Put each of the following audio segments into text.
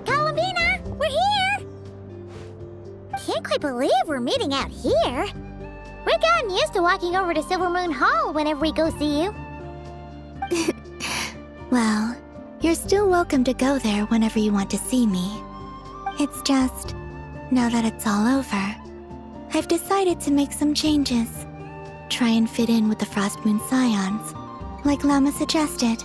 Columbina, we're here! Can't quite believe we're meeting out here. We've gotten used to walking over to Silver Moon Hall whenever we go see you. Well, you're still welcome to go there whenever you want to see me. It's just, now that it's all over, I've decided to make some changes. Try and fit in with the Frost Moon Scions, like Llama suggested.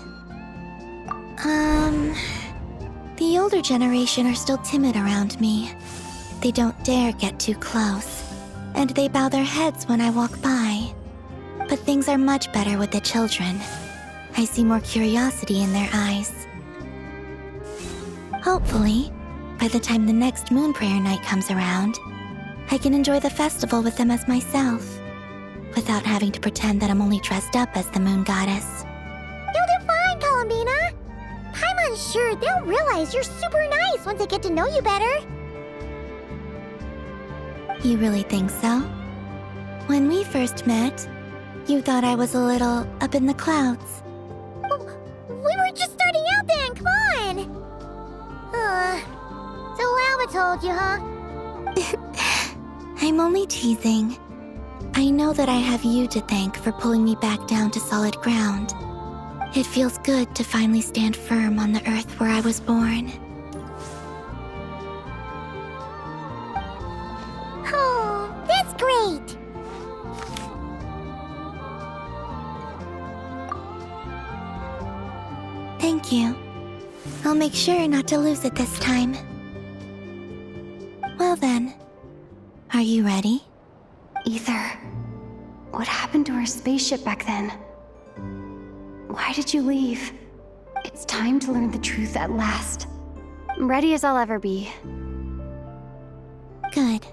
The older generation are still timid around me. They don't dare get too close, and they bow their heads when I walk by. But things are much better with the children. I see more curiosity in their eyes. Hopefully, by the time the next Moon Prayer Night comes around, I can enjoy the festival with them as myself, without having to pretend that I'm only dressed up as the Moon Goddess. You'll do fine, Columbina. I'm sure they'll realize you're super nice once they get to know you better. You really think so? When we first met, you thought I was a little up in the clouds. We were just starting out then, come on! So Llama told you, huh? I'm only teasing. I know that I have you to thank for pulling me back down to solid ground. It feels good to finally stand firm on the earth where I was born. Oh, that's great! Thank you. I'll make sure not to lose it this time. Well then, are you ready? Ether, what happened to our spaceship back then? Why did you leave? It's time to learn the truth at last. I'm ready as I'll ever be. Good.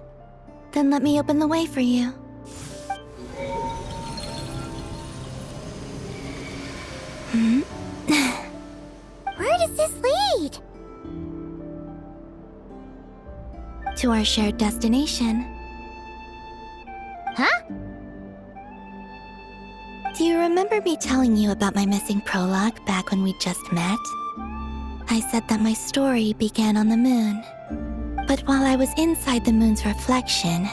Then let me open the way for you. Where does this lead? To our shared destination. Huh? Do you remember me telling you about my missing prologue back when we just met? I said that my story began on the moon. But while I was inside the moon's reflection,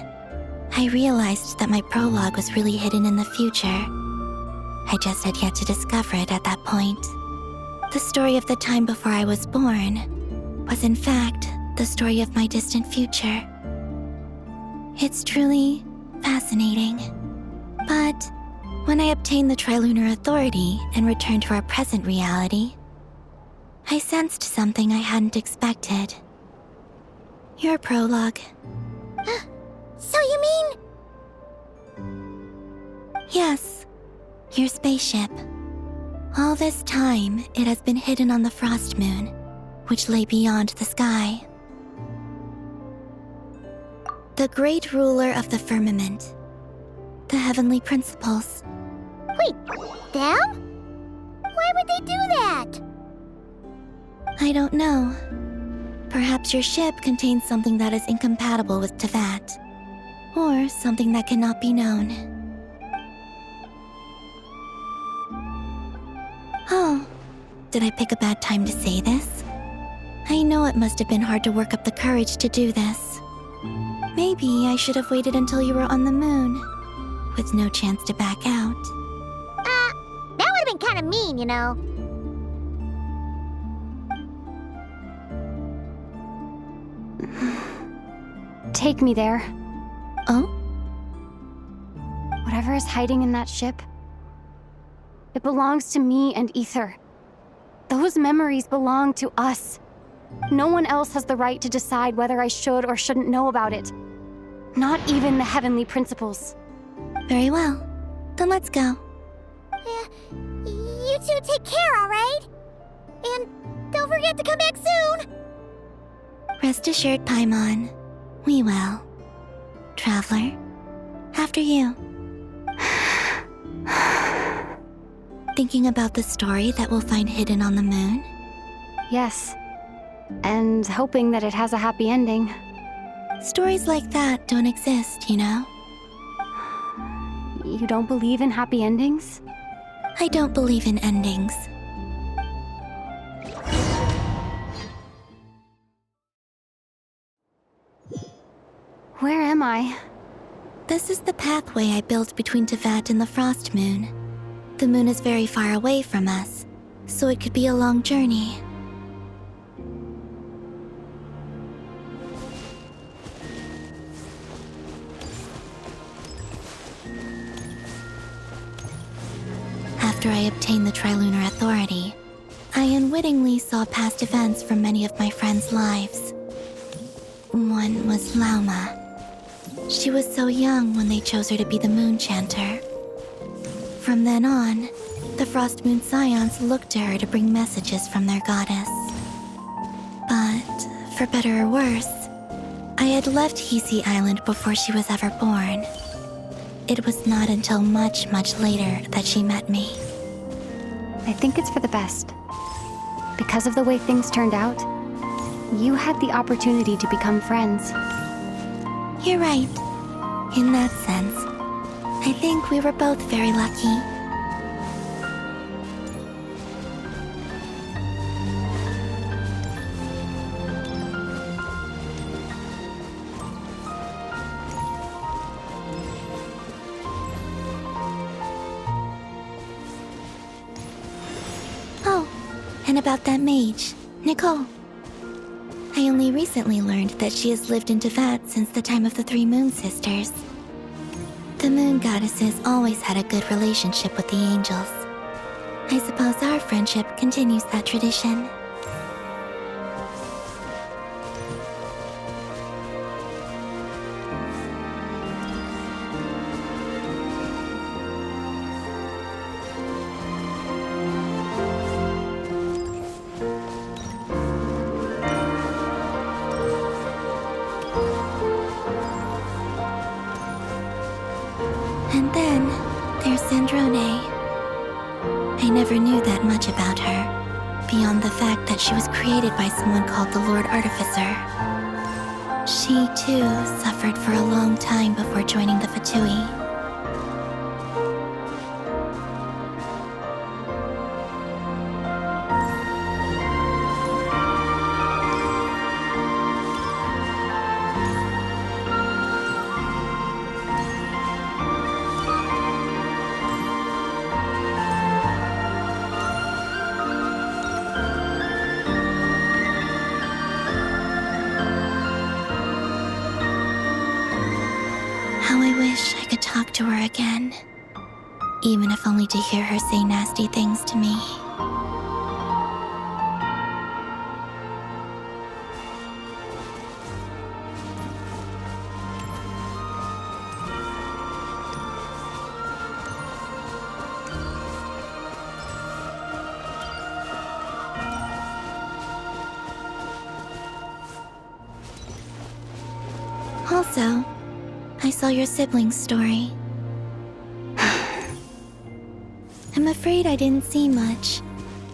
I realized that my prologue was really hidden in the future. I just had yet to discover it at that point. The story of the time before I was born was in fact the story of my distant future. It's truly fascinating. But when I obtained the Trilunar Authority and returned to our present reality, I sensed something I hadn't expected. Your prologue. So you mean... Yes, your spaceship. All this time, it has been hidden on the Frost Moon, which lay beyond the sky. The great ruler of the firmament. The heavenly principles. Wait, them? Why would they do that? I don't know. Perhaps your ship contains something that is incompatible with Tevat. Or something that cannot be known. Oh, did I pick a bad time to say this? I know it must have been hard to work up the courage to do this. Maybe I should have waited until you were on the moon, with no chance to back out. That would have been kind of mean, you know. Take me there. Oh? Whatever is hiding in that ship, it belongs to me and Ether. Those memories belong to us. No one else has the right to decide whether I should or shouldn't know about it. Not even the heavenly principles. Very well. Then let's go. You two take care, alright? And don't forget to come back soon! Rest assured, Paimon. We will. Traveler, after you. Thinking about the story that we'll find hidden on the moon? Yes. and hoping that it has a happy ending. Stories like that don't exist, you know? You don't believe in happy endings? I don't believe in endings. Where am I? This is the pathway I built between Teyvat and the Frost Moon. The moon is very far away from us, so it could be a long journey. After I obtained the Trilunar Authority, I unwittingly saw past events from many of my friends' lives. One was Lauma. She was so young when they chose her to be the Moon Chanter. From then on, the Frost Moon Scions looked to her to bring messages from their goddess. But, for better or worse, I had left Hisi Island before she was ever born. It was not until much, much later that she met me. I think it's for the best. Because of the way things turned out, you had the opportunity to become friends. You're right. In that sense, I think we were both very lucky. Oh, and about that mage, Nicole. I only recently learned that she has lived in Teyvat since the time of the Three Moon Sisters. The Moon Goddesses always had a good relationship with the angels. I suppose our friendship continues that tradition. And then, there's Sandrone. I never knew that much about her, beyond the fact that she was created by someone called the Lord Artificer. She, too, suffered for a long time before joining the Fatui. How I wish I could talk to her again, even if only to hear her say nasty things to me. Also, I saw your sibling's story. I'm afraid I didn't see much.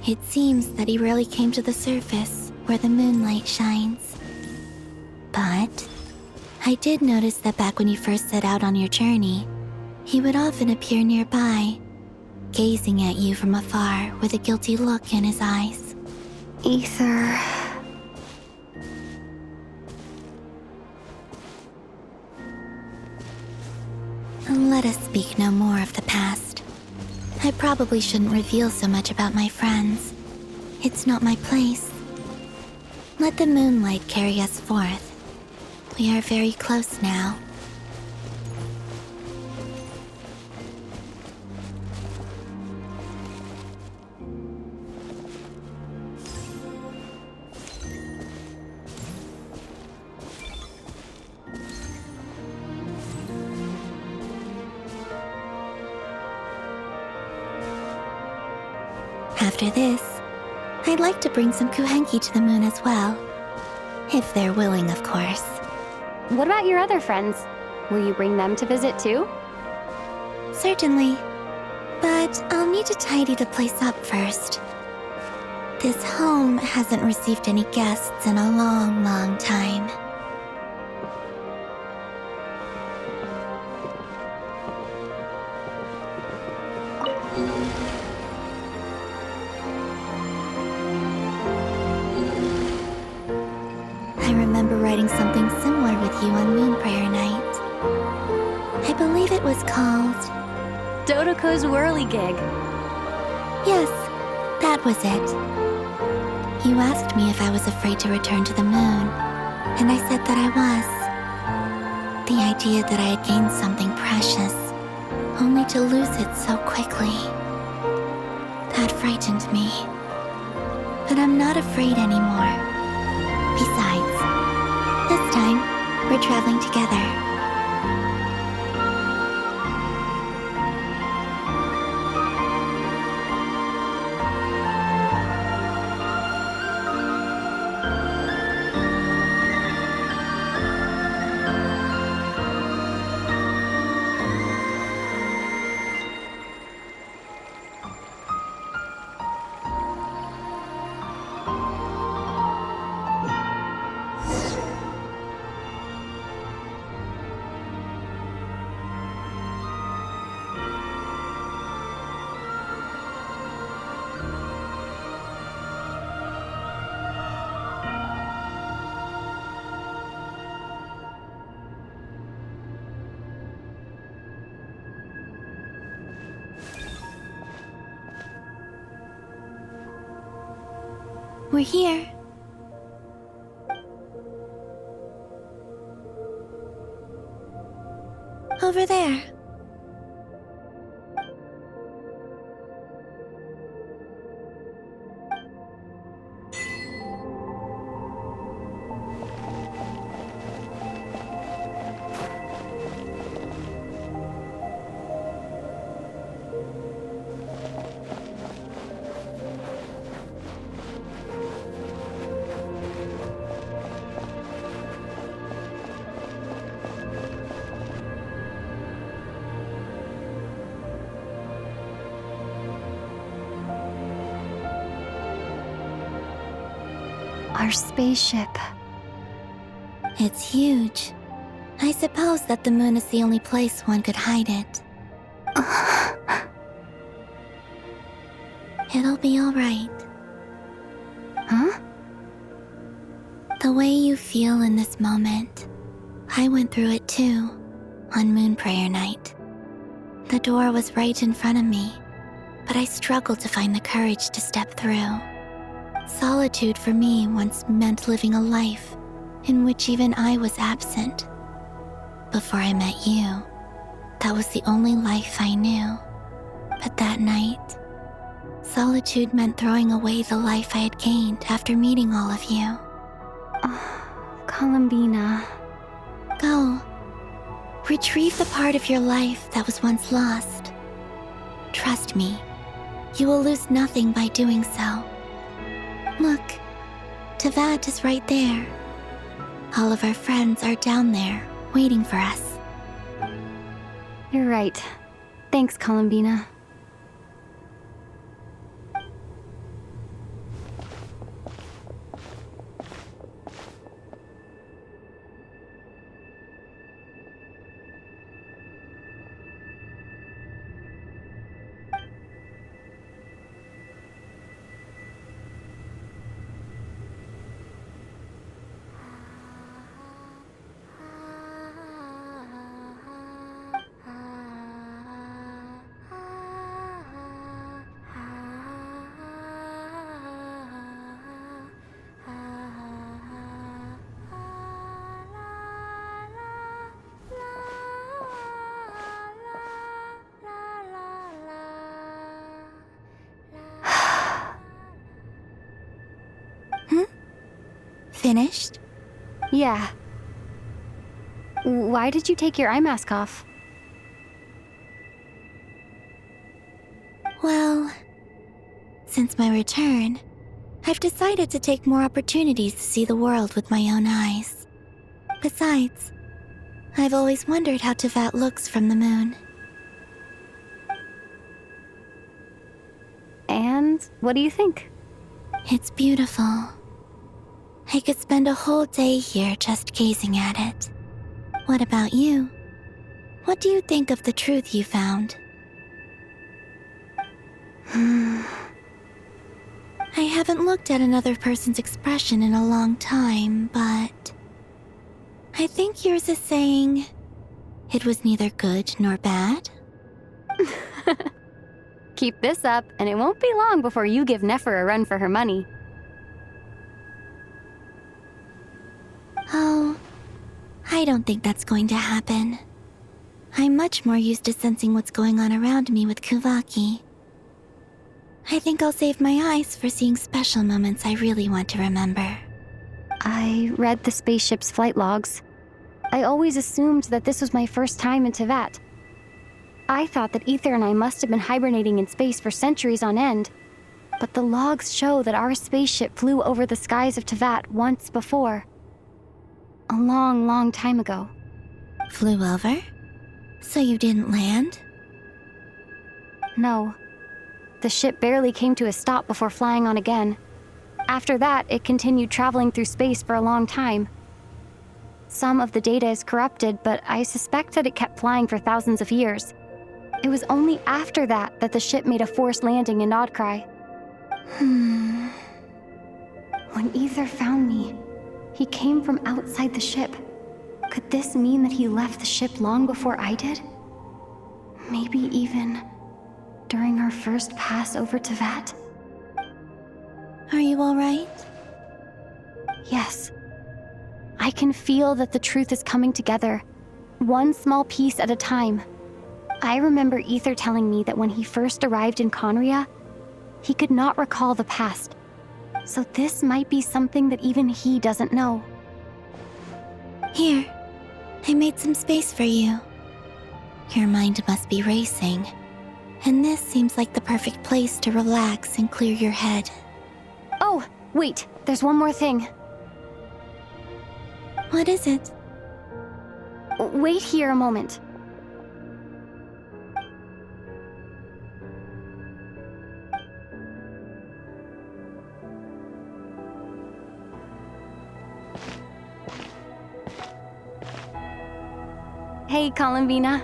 It seems that he rarely came to the surface where the moonlight shines. But I did notice that back when you first set out on your journey, he would often appear nearby, gazing at you from afar with a guilty look in his eyes. Ether. Let us speak no more of the past. I probably shouldn't reveal so much about my friends. It's not my place. Let the moonlight carry us forth. We are very close now. After this, I'd like to bring some Kuhenki to the moon as well. If they're willing, of course. What about your other friends? Will you bring them to visit too? Certainly. But I'll need to tidy the place up first. This home hasn't received any guests in a long, long time. I remember writing something similar with you on Moon Prayer Night. I believe it was called... Dodoko's Whirligig. Yes, that was it. You asked me if I was afraid to return to the moon, and I said that I was. The idea that I had gained something precious, only to lose it so quickly. That frightened me. But I'm not afraid anymore. Besides, this time, we're traveling together. We're here. Over there. Our spaceship. It's huge. I suppose that the moon is the only place one could hide it. It'll be all right. Huh? The way you feel in this moment, I went through it too, on Moon Prayer Night. The door was right in front of me, but I struggled to find the courage to step through. Solitude for me once meant living a life in which even I was absent. Before I met you, that was the only life I knew. But that night, solitude meant throwing away the life I had gained after meeting all of you. Columbina. Go. Retrieve the part of your life that was once lost. Trust me, you will lose nothing by doing so. Look, Tevat is right there. All of our friends are down there, waiting for us. You're right. Thanks, Columbina. Finished? Yeah. Why did you take your eye mask off? Well, since my return, I've decided to take more opportunities to see the world with my own eyes. Besides, I've always wondered how Tevat looks from the moon. And what do you think? It's beautiful. I could spend a whole day here just gazing at it. What about you? What do you think of the truth you found? I haven't looked at another person's expression in a long time, but I think yours is saying it was neither good nor bad. Keep this up, and it won't be long before you give Nefer a run for her money. Oh, I don't think that's going to happen. I'm much more used to sensing what's going on around me with Kuvaki. I think I'll save my eyes for seeing special moments I really want to remember. I read the spaceship's flight logs. I always assumed that this was my first time in Tevat. I thought that Ether and I must have been hibernating in space for centuries on end, but the logs show that our spaceship flew over the skies of Tevat once before. A long, long time ago. Flew over? So you didn't land? No. The ship barely came to a stop before flying on again. After that, it continued traveling through space for a long time. Some of the data is corrupted, but I suspect that it kept flying for thousands of years. It was only after that that the ship made a forced landing in Nodcry. When Ether found me, he came from outside the ship. Could this mean that he left the ship long before I did? Maybe even during our first pass over Tevat? Are you alright? Yes. I can feel that the truth is coming together, one small piece at a time. I remember Ether telling me that when he first arrived in Conria, he could not recall the past. So this might be something that even he doesn't know. Here, I made some space for you. Your mind must be racing, and this seems like the perfect place to relax and clear your head. Oh, wait, there's one more thing. What is it? Wait here a moment. Hey, Columbina.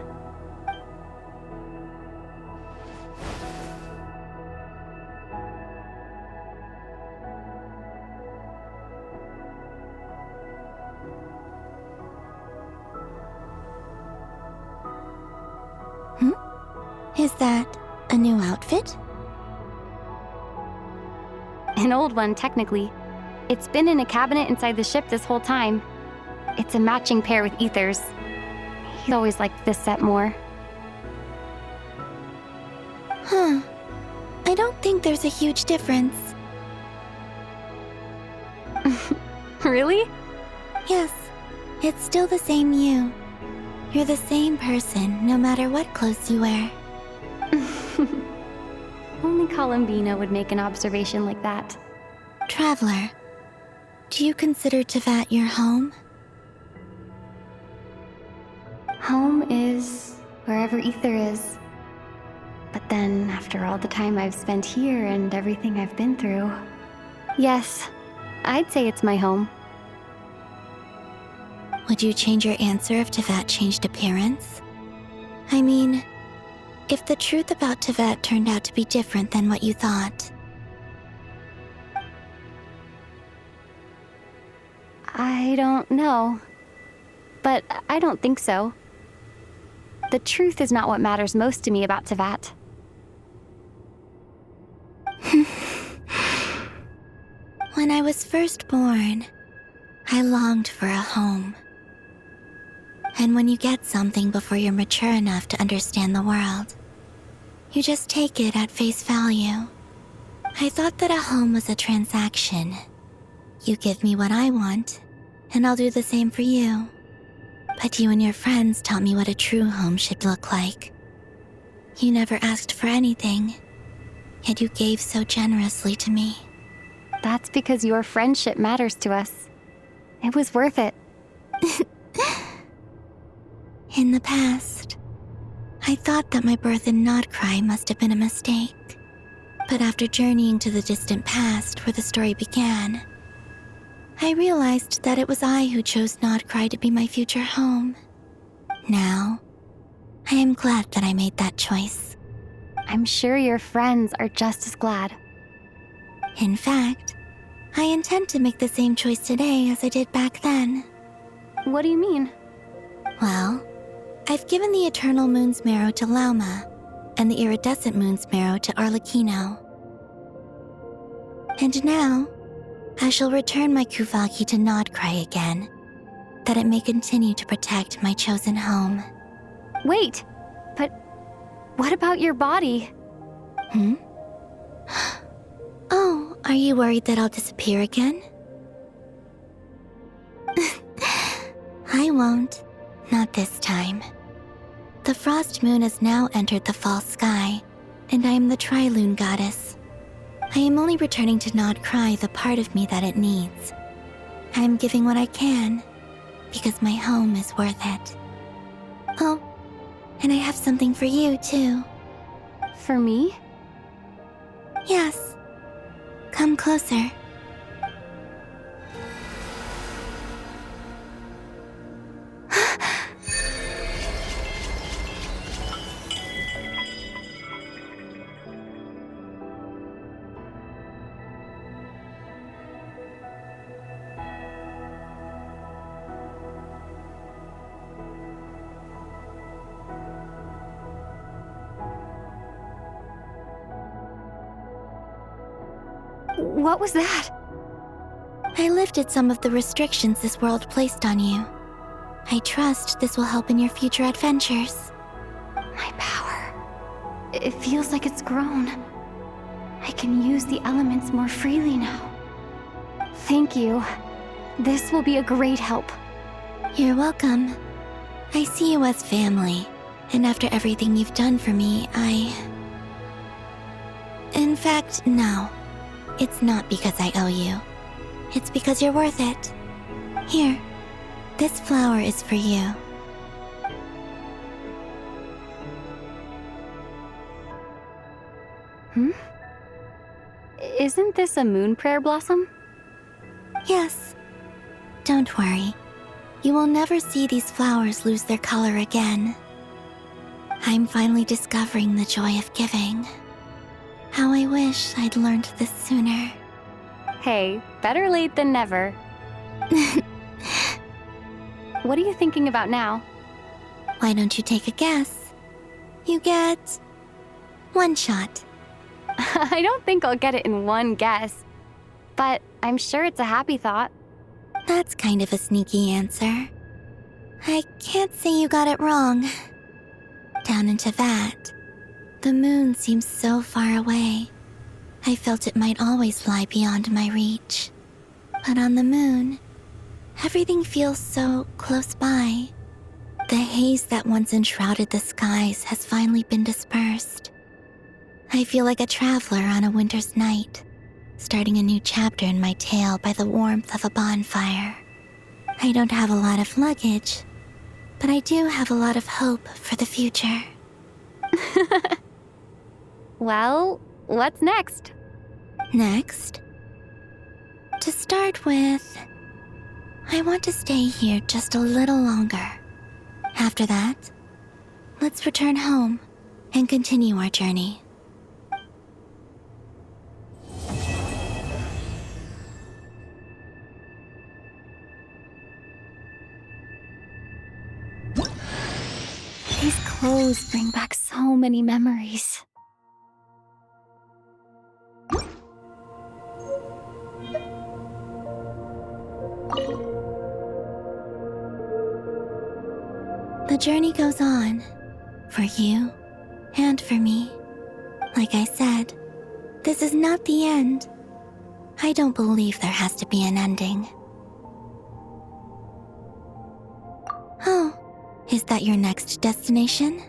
Is that a new outfit? An old one, technically. It's been in a cabinet inside the ship this whole time. It's a matching pair with Ether's. He's always liked this set more. Huh. I don't think there's a huge difference. Really? Yes, it's still the same you. You're the same person, no matter what clothes you wear. Only Columbina would make an observation like that. Traveler, do you consider Tevat your home? Home is wherever Ether is. But then, after all the time I've spent here and everything I've been through, yes, I'd say it's my home. Would you change your answer if Tevat changed appearance? I mean, if the truth about Tevat turned out to be different than what you thought. I don't know. But I don't think so. The truth is not what matters most to me about Tevat. When I was first born, I longed for a home. And when you get something before you're mature enough to understand the world, you just take it at face value. I thought that a home was a transaction. You give me what I want, and I'll do the same for you. But you and your friends taught me what a true home should look like. You never asked for anything, yet you gave so generously to me. That's because your friendship matters to us. It was worth it. In the past, I thought that my birth in Nodcry must have been a mistake. But after journeying to the distant past where the story began, I realized that it was I who chose Nodcry to be my future home. Now, I am glad that I made that choice. I'm sure your friends are just as glad. In fact, I intend to make the same choice today as I did back then. What do you mean? Well, I've given the Eternal Moon's marrow to Lauma, and the Iridescent Moon's marrow to Arlecchino. And now, I shall return my Kuvagi to Nodcry again, that it may continue to protect my chosen home. Wait, but what about your body? Oh, are you worried that I'll disappear again? I won't. Not this time. The Frost Moon has now entered the fall sky, and I am the Trilune Goddess. I am only returning to Nodcry the part of me that it needs. I am giving what I can, because my home is worth it. Oh, and I have something for you, too. For me? Yes. Come closer. What was that? I lifted some of the restrictions this world placed on you. I trust this will help in your future adventures. My power. It feels like it's grown. I can use the elements more freely now. Thank you. This will be a great help. You're welcome. I see you as family, and after everything you've done for me, In fact, no. It's not because I owe you. It's because you're worth it. Here, this flower is for you. Isn't this a moon prayer blossom? Yes. Don't worry. You will never see these flowers lose their color again. I'm finally discovering the joy of giving. How I wish I'd learned this sooner. Hey, better late than never. What are you thinking about now? Why don't you take a guess? You get 1 shot. I don't think I'll get it in one guess. But I'm sure it's a happy thought. That's kind of a sneaky answer. I can't say you got it wrong. Down into that, the moon seems so far away. I felt it might always lie beyond my reach. But on the moon, everything feels so close by. The haze that once enshrouded the skies has finally been dispersed. I feel like a traveler on a winter's night, starting a new chapter in my tale by the warmth of a bonfire. I don't have a lot of luggage, but I do have a lot of hope for the future. Well, what's next? Next, to start with, I want to stay here just a little longer. After that, let's return home and continue our journey. These clothes bring back so many memories. The journey goes on, for you and for me. Like I said, this is not the end. I don't believe there has to be an ending. Oh, is that your next destination?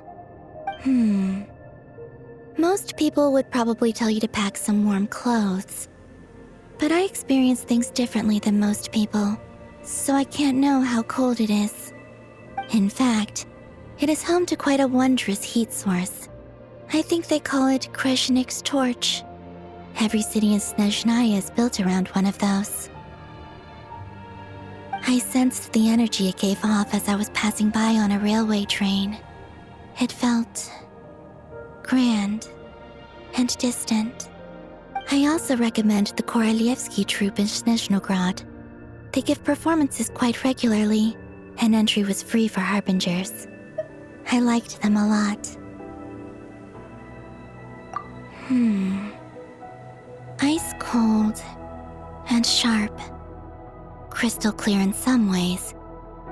Most people would probably tell you to pack some warm clothes. But I experience things differently than most people, so I can't know how cold it is. In fact, it is home to quite a wondrous heat source. I think they call it Kreshnik's torch. Every city in Snezhnaya is built around one of those. I sensed the energy it gave off as I was passing by on a railway train. It felt grand and distant. I also recommend the Korolievsky troupe in Snezhnograd. They give performances quite regularly, and entry was free for harbingers. I liked them a lot. Ice cold and sharp. Crystal clear in some ways,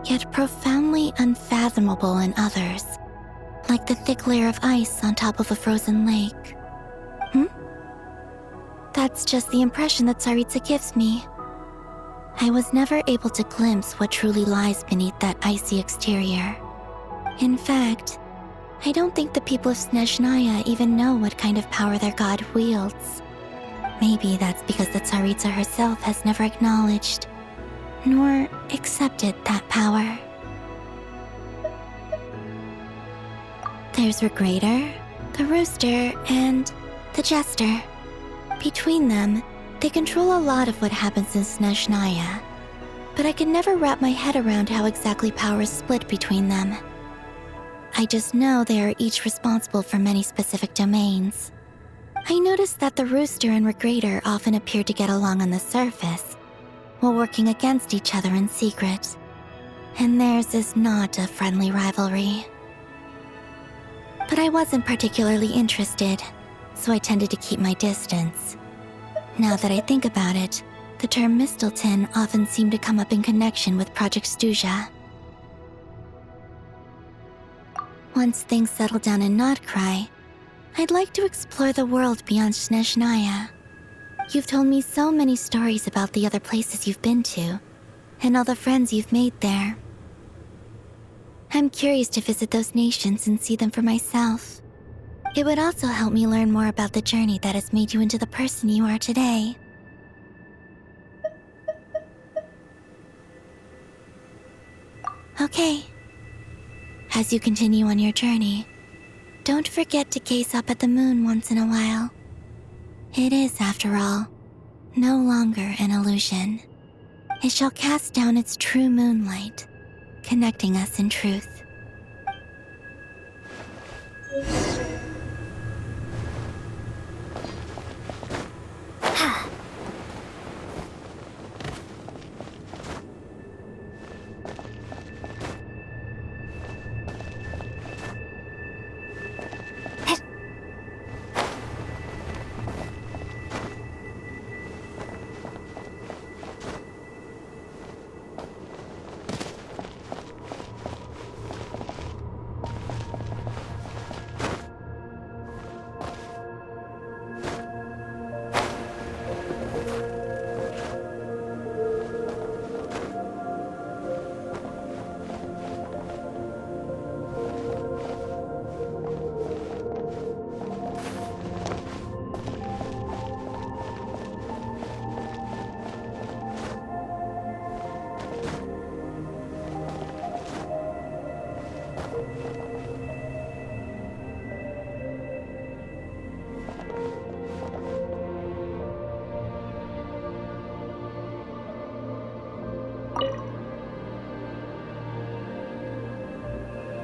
yet profoundly unfathomable in others. Like the thick layer of ice on top of a frozen lake. That's just the impression that Tsaritsa gives me. I was never able to glimpse what truly lies beneath that icy exterior. In fact, I don't think the people of Snezhnaya even know what kind of power their god wields. Maybe that's because the Tsaritsa herself has never acknowledged, nor accepted that power. There's Regrator, the Rooster, and the Jester. Between them, they control a lot of what happens in Snezhnaya, but I can never wrap my head around how exactly power is split between them. I just know they are each responsible for many specific domains. I noticed that the Rooster and Regrator often appear to get along on the surface, while working against each other in secret, and theirs is not a friendly rivalry. But I wasn't particularly interested, so I tended to keep my distance. Now that I think about it, the term Mistelton often seemed to come up in connection with Project Stuja. Once things settle down in Notcry, I'd like to explore the world beyond Snezhnaya. You've told me so many stories about the other places you've been to, and all the friends you've made there. I'm curious to visit those nations and see them for myself. It would also help me learn more about the journey that has made you into the person you are today. Okay. As you continue on your journey, don't forget to gaze up at the moon once in a while. It is, after all, no longer an illusion. It shall cast down its true moonlight, connecting us in truth.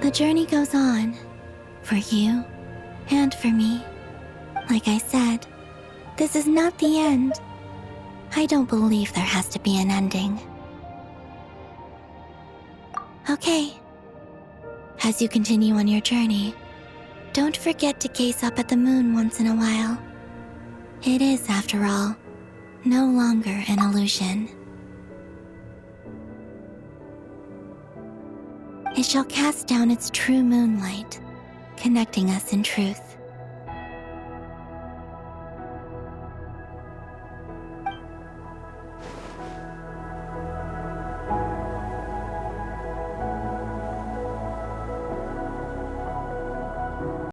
The journey goes on, for you and for me. Like I said, this is not the end. I don't believe there has to be an ending. Okay. As you continue on your journey, don't forget to gaze up at the moon once in a while. It is, after all, no longer an illusion. It shall cast down its true moonlight, connecting us in truth.